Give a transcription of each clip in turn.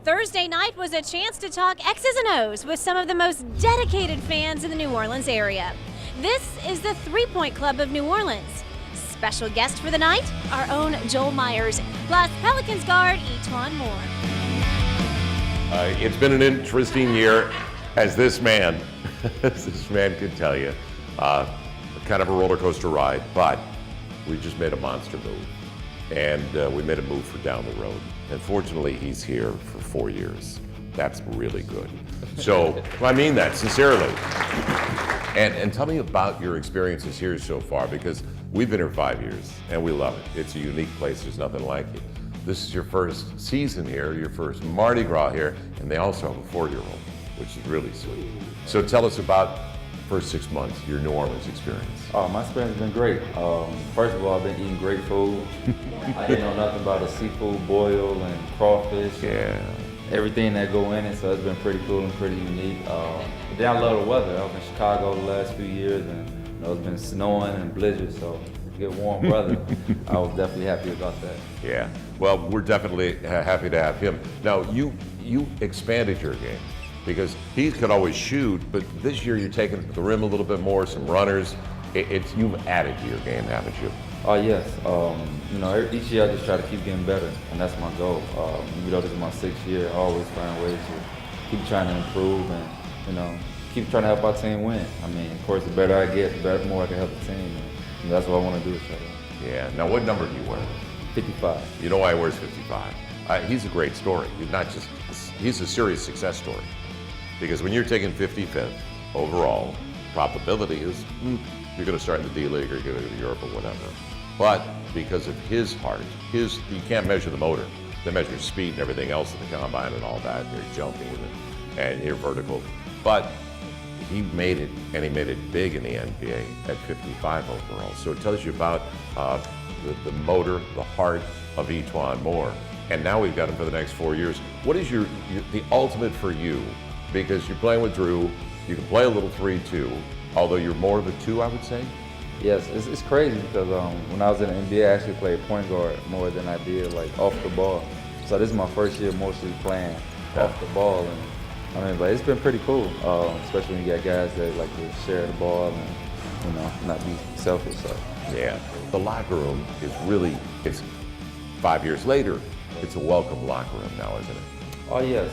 Thursday night was a chance to talk X's and O's with some of the most dedicated fans in the New Orleans area. This is the 3 Point Club of New Orleans. Special guest for the night, our own Joel Myers, plus Pelicans guard E'Twaun Moore. It's been an interesting year, as this man could tell you. Kind of a roller coaster ride, but we just made a monster move. And we made a move for down the road. And fortunately, he's here for 4 years. That's really good. So, I mean that sincerely. And tell me about your experiences here so far, because we've been here 5 years and we love it. It's a unique place. There's nothing like it. This is your first season here, your first Mardi Gras here, and they also have a 4-year-old, which is really sweet. So tell us about the first 6 months, your New Orleans experience. My experience has been great. First of all, I've been eating great food. I didn't know nothing about a seafood boil and crawfish. Yeah. Everything that go in it, so it's been pretty cool and pretty unique. Then I love the weather. I was in Chicago the last few years, and it's been snowing and blizzard, so to get warm weather, I was definitely happy about that. Yeah, well, we're definitely happy to have him. Now, you expanded your game, because he could always shoot, but this year you're taking the rim a little bit more, some runners. You've added to your game, haven't you? Oh yes, each year I just try to keep getting better, and that's my goal. Even though this is my 6th year, I always find ways to keep trying to improve and, keep trying to help our team win. I mean, of course, the better I get, the more I can help the team, and that's what I want to do. Yeah, now what number do you wear? 55. You know why he wears 55? He's a great story. He's a serious success story. Because when you're taking 55th overall, probability is you're going to start in the D-League or you're going to go to Europe or whatever. But because of his heart, you can't measure the motor. They measure speed and everything else in the combine and all that. They're jumping and you're vertical. But he made it, and he made it big in the NBA at 55 overall. So it tells you about the motor, the heart of E'Twaun Moore. And now we've got him for the next 4 years. What is the ultimate for you? Because you're playing with Drew, you can play a little 3 too, although you're more of a 2, I would say. Yes, it's crazy because when I was in the NBA, I actually played point guard more than I did off the ball. So this is my first year mostly playing off the ball, and but it's been pretty cool, especially when you got guys that like to share the ball and not be selfish. So. Yeah, the locker room is it's 5 years later, it's a welcome locker room now, isn't it? Oh yes.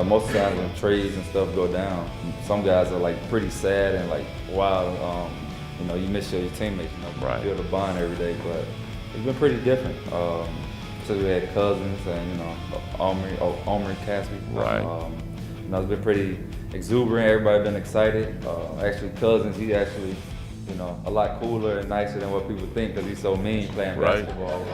Most times when trades and stuff go down, some guys are pretty sad and wow, you miss your teammates, right. Build a bond every day, but it's been pretty different. So we had Cousins and Omri Caspi. Right. It's been pretty exuberant. Everybody been excited. Actually, Cousins, he actually, a lot cooler and nicer than what people think because he's so mean playing basketball.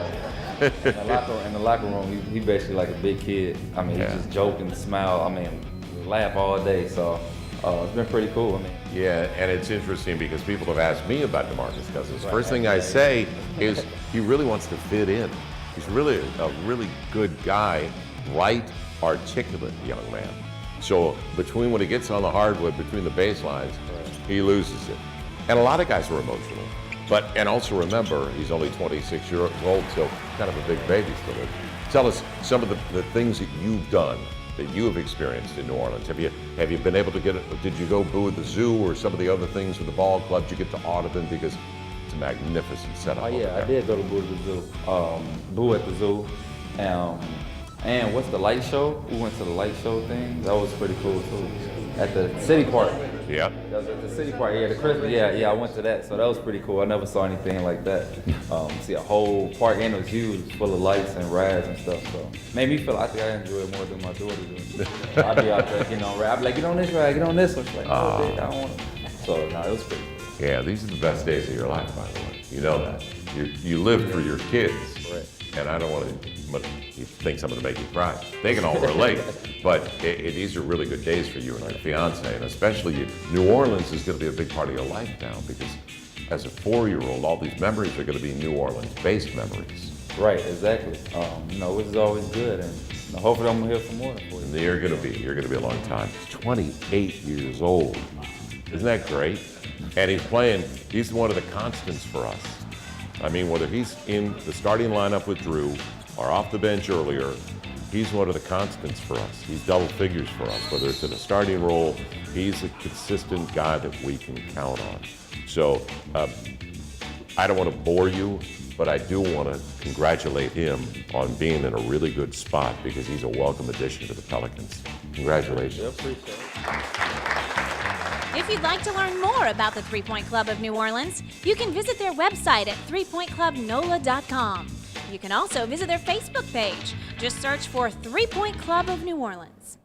In the locker room, he basically like a big kid. I mean, he just joke and smile. I mean, laugh all day. So it's been pretty cool. Yeah, and it's interesting because people have asked me about DeMarcus Cousins. First thing I say is he really wants to fit in. He's really a really good guy, bright, articulate young man. So between when he gets on the hardwood, between the baselines, he loses it. And a lot of guys are emotional. And also remember, he's only 26 years old, so kind of a big baby still. Tell us some of the things that you've done, that you have experienced in New Orleans. Have you been able to did you go boo at the zoo or some of the other things with the ball club? Did you get to Audubon? Because it's a magnificent setup. Oh yeah, I did go to boo at the zoo. Boo at the zoo. And what's the light show? We went to the light show thing. That was pretty cool too. At the city park. Yeah. That was at the city park. Yeah, the Christmas. Yeah, I went to that. So that was pretty cool. I never saw anything like that. See a whole park, and it was huge, full of lights and rides and stuff. So made me feel. I think I enjoy it more than my daughter do. I'd be out there getting on ride. I'd be like, get on this ride, get on this one. She's like, oh, I don't want to. So it was pretty cool. Yeah, these are the best days of your life, by the way. You know that. You live for your kids. Right. And I don't want to think I'm going to make you cry. They can all relate, but these are really good days for you and your fiance, and especially you. New Orleans is going to be a big part of your life now because as a 4-year-old, all these memories are going to be New Orleans-based memories. Right, exactly. Which is always good, and hopefully I'm here for more. For you. And you're going to be a long time. 28 years old. Isn't that great? And he's one of the constants for us. I mean, whether he's in the starting lineup with Drew or off the bench earlier, he's one of the constants for us. He's double figures for us, whether it's in a starting role. He's a consistent guy that we can count on. So I don't want to bore you, but I do want to congratulate him on being in a really good spot because he's a welcome addition to the Pelicans. Congratulations. I appreciate it. If you'd like to learn more about the 3 Point Club of New Orleans, you can visit their website at 3pointclubnola.com. You can also visit their Facebook page. Just search for 3 Point Club of New Orleans.